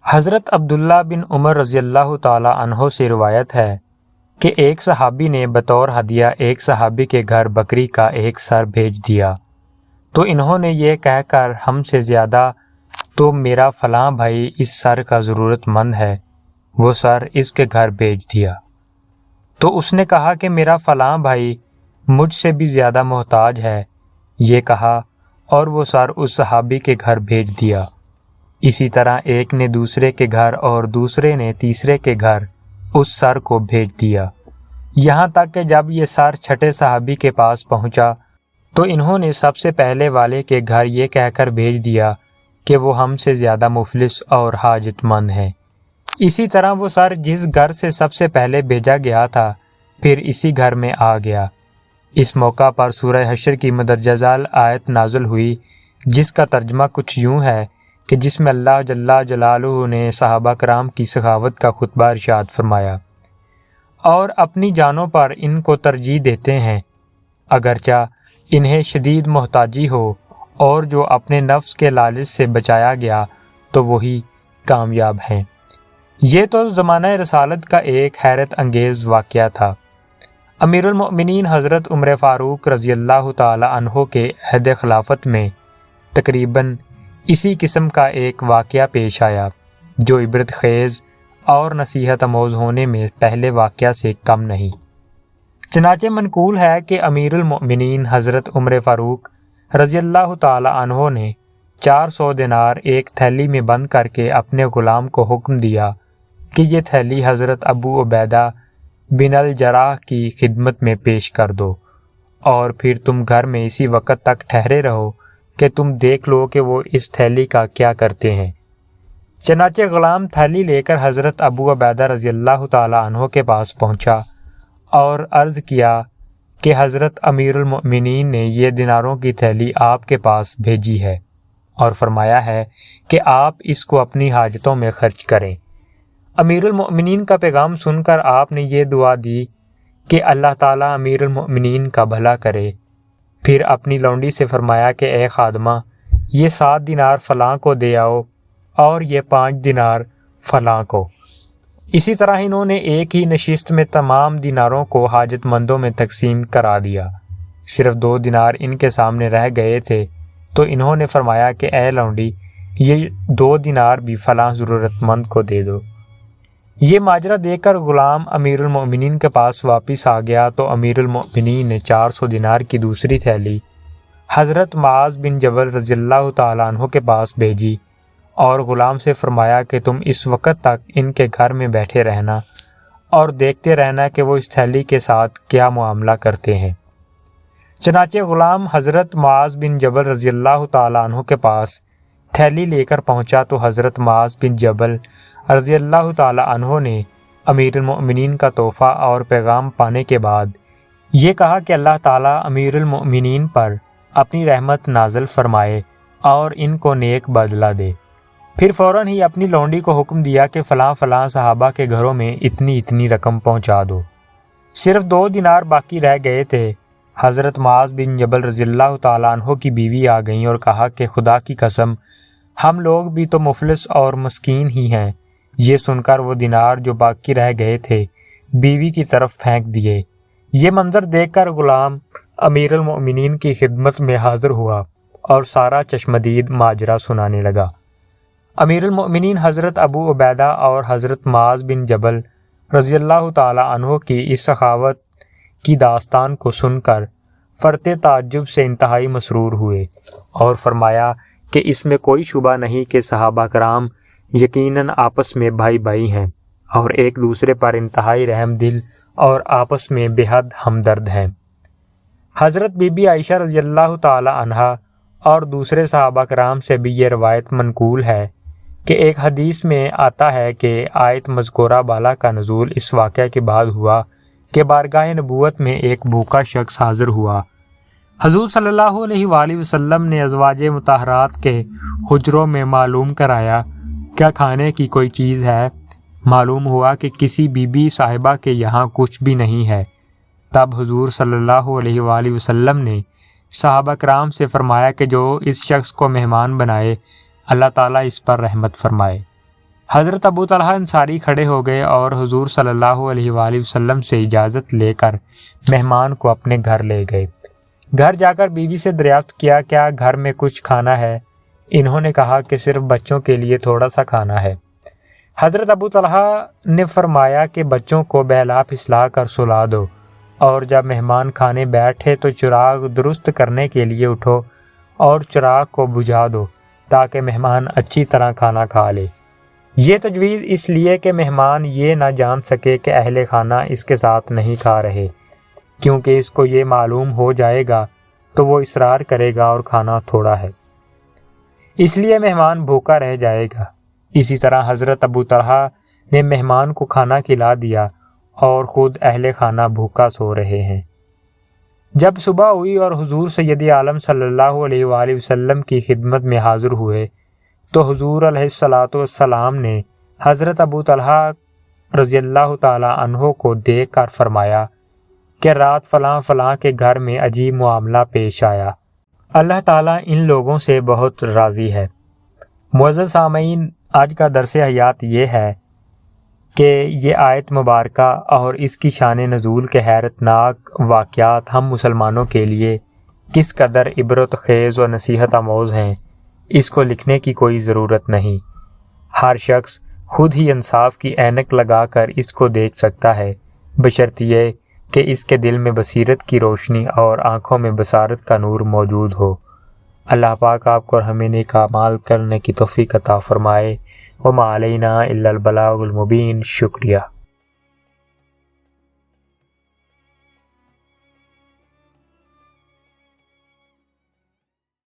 حضرت عبداللہ بن عمر رضی اللہ تعالیٰ عنہ سے روایت ہے کہ ایک صحابی نے بطور ہدیہ ایک صحابی کے گھر بکری کا ایک سر بھیج دیا، تو انہوں نے یہ کہہ کر ہم سے زیادہ تو میرا فلاں بھائی اس سر کا ضرورت مند ہے، وہ سر اس کے گھر بھیج دیا۔ تو اس نے کہا کہ میرا فلاں بھائی مجھ سے بھی زیادہ محتاج ہے، یہ کہا اور وہ سر اس صحابی کے گھر بھیج دیا۔ اسی طرح ایک نے دوسرے کے گھر اور دوسرے نے تیسرے کے گھر اس سر کو بھیج دیا، یہاں تک کہ جب یہ سر چھٹے صحابی کے پاس پہنچا تو انہوں نے سب سے پہلے والے کے گھر یہ کہہ کر بھیج دیا کہ وہ ہم سے زیادہ مفلس اور حاجت مند ہیں۔ اسی طرح وہ سر جس گھر سے سب سے پہلے بھیجا گیا تھا پھر اسی گھر میں آ گیا۔ اس موقع پر سورہ حشر کی مندرجہ ذیل آیت نازل ہوئی، جس کا ترجمہ کچھ یوں ہے کہ جس میں اللہ جل جلالہ نے صحابہ کرام کی سخاوت کا خطبہ ارشاد فرمایا، اور اپنی جانوں پر ان کو ترجیح دیتے ہیں اگرچہ انہیں شدید محتاجی ہو، اور جو اپنے نفس کے لالچ سے بچایا گیا تو وہی کامیاب ہیں۔ یہ تو زمانہ رسالت کا ایک حیرت انگیز واقعہ تھا۔ امیر المؤمنین حضرت عمر فاروق رضی اللہ تعالی عنہ کے عہد خلافت میں تقریباً اسی قسم کا ایک واقعہ پیش آیا جو عبرت خیز اور نصیحت آموز ہونے میں پہلے واقعہ سے کم نہیں۔ چنانچہ منقول ہے کہ امیر المؤمنین حضرت عمر فاروق رضی اللہ تعالی عنہ نے 400 دینار ایک تھیلی میں بند کر کے اپنے غلام کو حکم دیا کہ یہ تھیلی حضرت ابو عبیدہ بن الجراح کی خدمت میں پیش کر دو، اور پھر تم گھر میں اسی وقت تک ٹھہرے رہو کہ تم دیکھ لو کہ وہ اس تھیلی کا کیا کرتے ہیں۔ چنانچہ غلام تھیلی لے کر حضرت ابو عبیدہ رضی اللہ تعالی عنہ کے پاس پہنچا اور عرض کیا کہ حضرت امیر المؤمنین نے یہ دیناروں کی تھیلی آپ کے پاس بھیجی ہے اور فرمایا ہے کہ آپ اس کو اپنی حاجتوں میں خرچ کریں۔ امیر المؤمنین کا پیغام سن کر آپ نے یہ دعا دی کہ اللہ تعالیٰ امیر المؤمنین کا بھلا کرے۔ پھر اپنی لونڈی سے فرمایا کہ اے خادمہ، یہ 7 دینار فلاں کو دے آؤ اور یہ 5 دینار فلاں کو۔ اسی طرح انہوں نے ایک ہی نشست میں تمام دیناروں کو حاجت مندوں میں تقسیم کرا دیا۔ صرف 2 دینار ان کے سامنے رہ گئے تھے تو انہوں نے فرمایا کہ اے لونڈی، یہ 2 دینار بھی فلاں ضرورت مند کو دے دو۔ یہ ماجرا دیکھ کر غلام امیر المؤمنین کے پاس واپس آ گیا تو امیر المؤمنین نے 400 دینار کی دوسری تھیلی حضرت معاذ بن جبل رضی اللہ تعالیٰ عنہ کے پاس بھیجی اور غلام سے فرمایا کہ تم اس وقت تک ان کے گھر میں بیٹھے رہنا اور دیکھتے رہنا کہ وہ اس تھیلی کے ساتھ کیا معاملہ کرتے ہیں۔ چنانچہ غلام حضرت معاذ بن جبل رضی اللہ تعالیٰ عنہ کے پاس تھیلی لے کر پہنچا تو حضرت معاذ بن جبل رضی اللہ تعالیٰ عنہ نے امیر المؤمنین کا تحفہ اور پیغام پانے کے بعد یہ کہا کہ اللہ تعالیٰ امیر المؤمنین پر اپنی رحمت نازل فرمائے اور ان کو نیک بدلہ دے۔ پھر فوراً ہی اپنی لونڈی کو حکم دیا کہ فلاں فلاں صحابہ کے گھروں میں اتنی اتنی رقم پہنچا دو۔ صرف 2 دینار باقی رہ گئے تھے۔ حضرت معاذ بن جبل رضی اللہ تعالیٰ عنہ کی بیوی آ گئیں اور کہا کہ خدا کی قسم، ہم لوگ بھی تو مفلس اور مسکین ہی ہیں۔ یہ سن کر وہ دینار جو باقی رہ گئے تھے بیوی کی طرف پھینک دیے۔ یہ منظر دیکھ کر غلام امیر المؤمنین کی خدمت میں حاضر ہوا اور سارا چشمدید ماجرا سنانے لگا۔ امیر المؤمنین حضرت ابو عبیدہ اور حضرت معاذ بن جبل رضی اللہ تعالی عنہ کی اس سخاوت کی داستان کو سن کر فرط تعجب سے انتہائی مسرور ہوئے اور فرمایا کہ اس میں کوئی شبہ نہیں کہ صحابہ کرام یقیناً آپس میں بھائی بھائی ہیں اور ایک دوسرے پر انتہائی رحم دل اور آپس میں بے حد ہمدرد ہیں۔ حضرت بی بی عائشہ رضی اللہ تعالی عنہا اور دوسرے صحابہ کرام سے بھی یہ روایت منقول ہے کہ ایک حدیث میں آتا ہے کہ آیت مذکورہ بالا کا نزول اس واقعہ کے بعد ہوا کہ بارگاہ نبوت میں ایک بھوکا شخص حاضر ہوا۔ حضور صلی اللہ علیہ وآلہ وسلم نے ازواج مطہرات کے حجروں میں معلوم کرایا کیا کھانے کی کوئی چیز ہے۔ معلوم ہوا کہ کسی بی بی صاحبہ کے یہاں کچھ بھی نہیں ہے۔ تب حضور صلی اللہ علیہ وآلہ وسلم نے صحابہ کرام سے فرمایا کہ جو اس شخص کو مہمان بنائے اللہ تعالیٰ اس پر رحمت فرمائے۔ حضرت ابو طلحہ انصاری کھڑے ہو گئے اور حضور صلی اللہ علیہ وآلہ وسلم سے اجازت لے کر مہمان کو اپنے گھر لے گئے۔ گھر جا کر بیوی سے دریافت کیا کیا گھر میں کچھ کھانا ہے؟ انہوں نے کہا کہ صرف بچوں کے لیے تھوڑا سا کھانا ہے۔ حضرت ابو طلحہ نے فرمایا کہ بچوں کو بہلا پھسلا کر سلا دو، اور جب مہمان کھانے بیٹھے تو چراغ درست کرنے کے لیے اٹھو اور چراغ کو بجھا دو تاکہ مہمان اچھی طرح کھانا کھا لے۔ یہ تجویز اس لیے کہ مہمان یہ نہ جان سکے کہ اہل خانہ اس کے ساتھ نہیں کھا رہے، کیونکہ اس کو یہ معلوم ہو جائے گا تو وہ اصرار کرے گا اور کھانا تھوڑا ہے، اس لیے مہمان بھوکا رہ جائے گا۔ اسی طرح حضرت ابو طلحہ نے مہمان کو کھانا کھلا دیا اور خود اہل خانہ بھوکا سو رہے ہیں۔ جب صبح ہوئی اور حضور سید عالم صلی اللہ علیہ وآلہ وسلم کی خدمت میں حاضر ہوئے تو حضور علیہ الصلاۃ والسلام نے حضرت ابو طلحہ رضی اللہ تعالیٰ عنہ کو دیکھ کر فرمایا کہ رات فلاں فلاں کے گھر میں عجیب معاملہ پیش آیا، اللہ تعالیٰ ان لوگوں سے بہت راضی ہے۔ معزز سامعین، آج کا درس حیات یہ ہے کہ یہ آیت مبارکہ اور اس کی شان نزول کے حیرت ناک واقعات ہم مسلمانوں کے لیے کس قدر عبرت خیز و نصیحت آموز ہیں، اس کو لکھنے کی کوئی ضرورت نہیں۔ ہر شخص خود ہی انصاف کی اینک لگا کر اس کو دیکھ سکتا ہے، بشرط یہ کہ اس کے دل میں بصیرت کی روشنی اور آنکھوں میں بصارت کا نور موجود ہو۔ اللہ پاک آپ کو اور ہمیں نیک اعمال کرنے کی توفیق عطا فرمائے۔ وما علینا الا البلاغ المبین۔ شکریہ۔